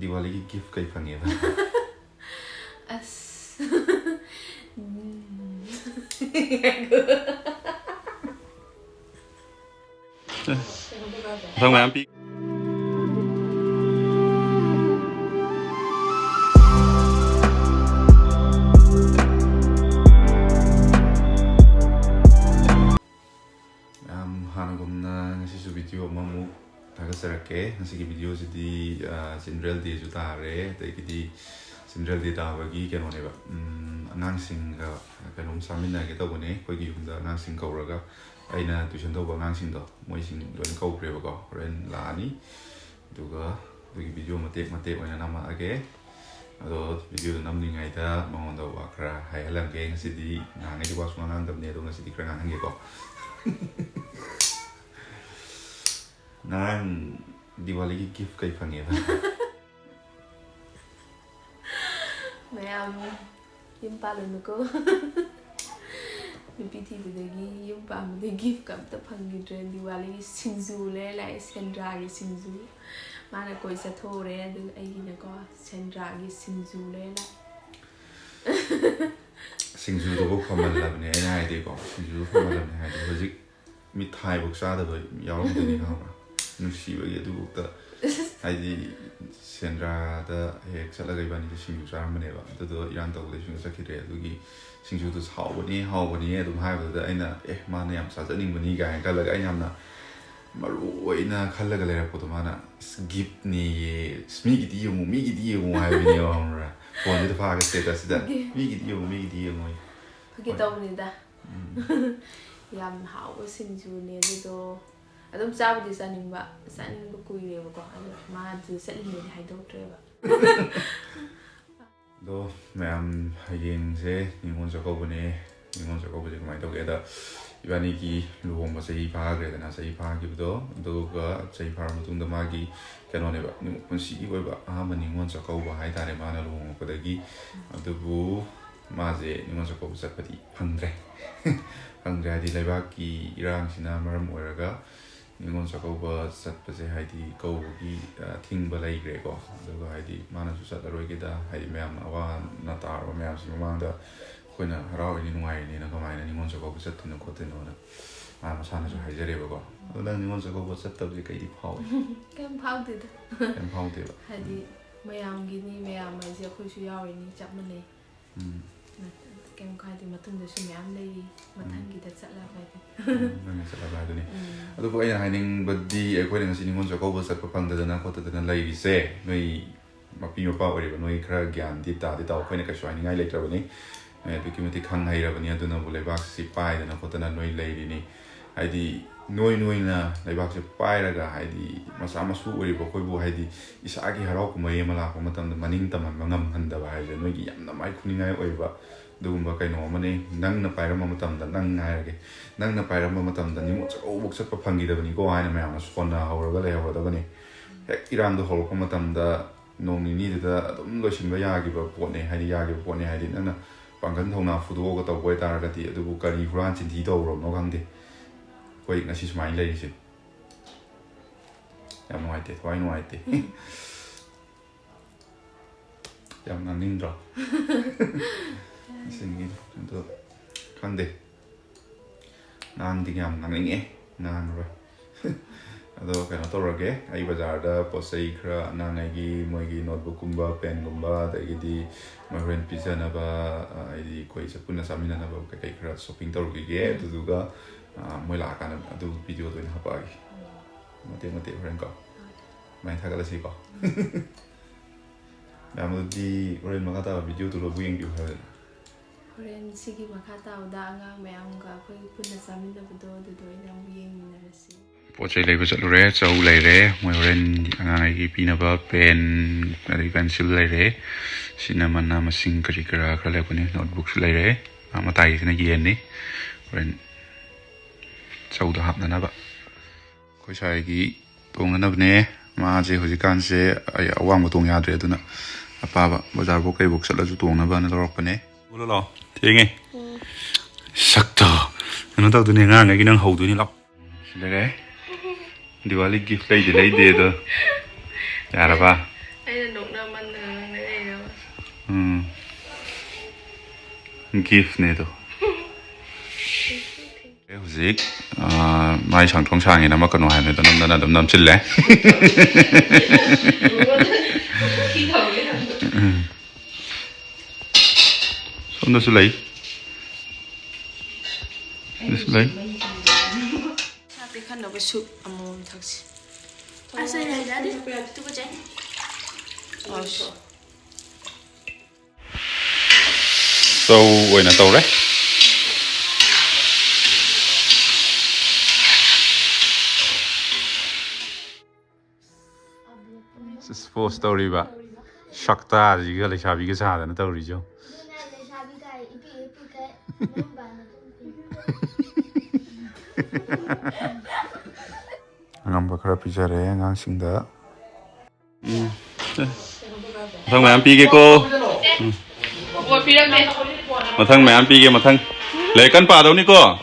Diwali की gift कई fungi बा as Thằng mày ăn pi Hanagumna ngasi video mamu tagasarake ngasi video jadi general day juta are tapi general day bagi kan one ba anang sing ga kanum samina kita bone koi gi hunda anang sing kauraga aina tuition do anang sing do moi sing don kau pre ba ko ren la ni duga dugi video mate oina nama age ado video nam ni ngai ta mong do wa kra hai halam ke ngasi di ngai di was ngang dam ne do ngasi di kra ngang ge ko Nang Diwali की gift कई fungi बा Ma'am, yung palo ko. Yung piti bidagi, yung pamo de gift kam ta phangi dren Diwali singzu le lai Sandra gi singzu. Mana koi sa thore adu ai gi na ko Sandra gi singzu le la. Singzu do ko khamal la ne ai de ko singzu khamal la ne ai de hojik mi thai bok sa da yaw de ni ha nusiba ye du ta ai di Sandra da he chala ga ibani singzu sa ma ne ba to do iran to le sing sa ki re du gi singzu to hao ba ni du hai ba da aina ma na yam sa ja ning ba ni ga ka la ga ai yam na maru oina khalla ga le ra ko to ma na gift ni smi gi di yo hai bi ni ra phone de pha ga status da mi gi di yo mo Pagi taw ni da. Yam hao singzu ne do Adum sabi di saning ba kuy le ba ko ma di sa ni hai do tre ba do ma'am hayeng se Ningol Chakouba je mai to ge da ibani ki luhong ba sei pa ge da na sei pa ki do ga sei pa mu tung da ma gi kano ne ba Punsigi oi ba Ahanba Ningol Chakouba hai ta re ma na luhong ko da gi adu bu ma je Ningol Chakouba sa pati Phangdaba di lai ba ki irang sina maram oiraga Ningol Chakouba Chatpa hai di kau gi thing ba lai gre ko do hai di mana su sat roi ge da hai ma'am awa na tar ba ma'am si ma da koina harau ni nuai ni na ko mai na Ningol Chakouba Chat na ko te no na ma ma sana su hai jare ba ko do da Ningol Chakouba Chat ta ji kai di phau Kem phau de ba hai di mayam gi ni mayam mai je khoi su yaw ni chap ma ne Kem khai di matung de su mayam lei mathang gi da chat la bai Nang sa ba do ni adu ko ai hai ning badi ai ko ning si Ningol Chakouba Chat pa pang da na ko ta da lai ri se noi ma pi ma pa ori ba noi khra gyan di ta ko ni ka shwai ni ngai le tra ba ni Biki mati khang hai ra ba ni adu na bu lai bak si pai da na ko ta na noi lai ri ni hai di noi na lai bak se pai ra ga hai di masa masu ori ba koi bu hai di isa gi harau ko mai ma la ko matam da maning tam ma ngam han da ba hai je noi gi yam na mai khuni ngai oi ba dugumba kai no ma ni nang na pai ra ma matam da nang ngai ra ge nang na pai ra ma matam da ni mo chakouba Chat pa phangi da ba ni ko hai na ma ma spon na haur ga le haur da ba ni hek iran do hol ko matam da nong ni da adum lo shin ba ya gi ba po ne hai di ya gi po ne hai di na pangkan thona fudo ga to boi tar ga ti adu bu kari huran chin thi do ro no gang de koi na si smai lai si yam noi te thwai noi te yam nan ning dro singi to khang de nan ding yam nan ning e nan ro ado kana to ro ge ai bazar da posai khra nan ai gi moi gi notebook kumba pen kumba da gi di ma ren pizza na ba ai di koi sa punna samina na ba kai khra shopping to gi ge tu du ga moi la kana adu video to na pa gi mate ren ko mai tha ga la si ko Ma'am di ren ma ta video to lo buing gi ha Ren sigi makha taw da nga mayam ga khoi punna samin da do ina yeng ni na si Pochai lai ba chat re chau lai re moi ren angai gi pina ba pen ari pencil lai re cinema na ma sing kari kara kra le ko ni notebook lai re ma tai na gi ni ren chau da hap na ba khoi sai gi tong na ne ma je hoji kan se ai awang tong ya dre duna apa ba bazar bo kai bok sala ju tong na ba na lorok pa ne ulo lo thenge sakta no ta du ne nga ngai gi nang hau du ni lok le re Diwali gift lay day do. Yaraba. I don't know man Gift ne do. Hujik mai chang thong chang ina ma kanu hai ne dam nam chil le. Sonda su lei. This lei. Sabi kan no soup amon taxi. Asa na dadi tu ko chen. So when I told This is full story ba. Shakta ji ga le shabi ke sa da na tori jo. Ahanba khara pijare ngang sing da. Mathang mayam pi ge ko. Mathang mayam pi ge mathang. Le kan pa dau ni ko.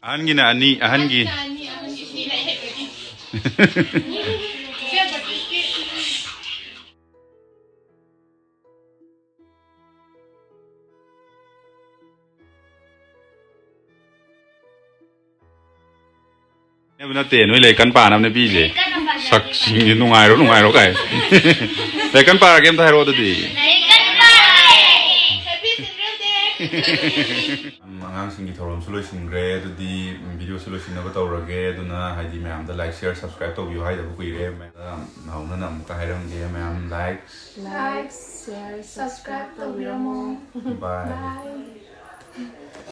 Ahangi na ani ahangi. Em nó tiền với lấy cắn bà năm nay bi gì sặc xinh như nung ai đó cái lấy cắn bà game thay rồi đó gì ngang sinh thầu làm solution gre đó đi video solution nó có tàu rồi gre đó na hay đi mẹ em đã like share subscribe tàu view hay được quý gre mẹ nào nó nằm cái hay đồng gì mẹ em like share subscribe tàu view bye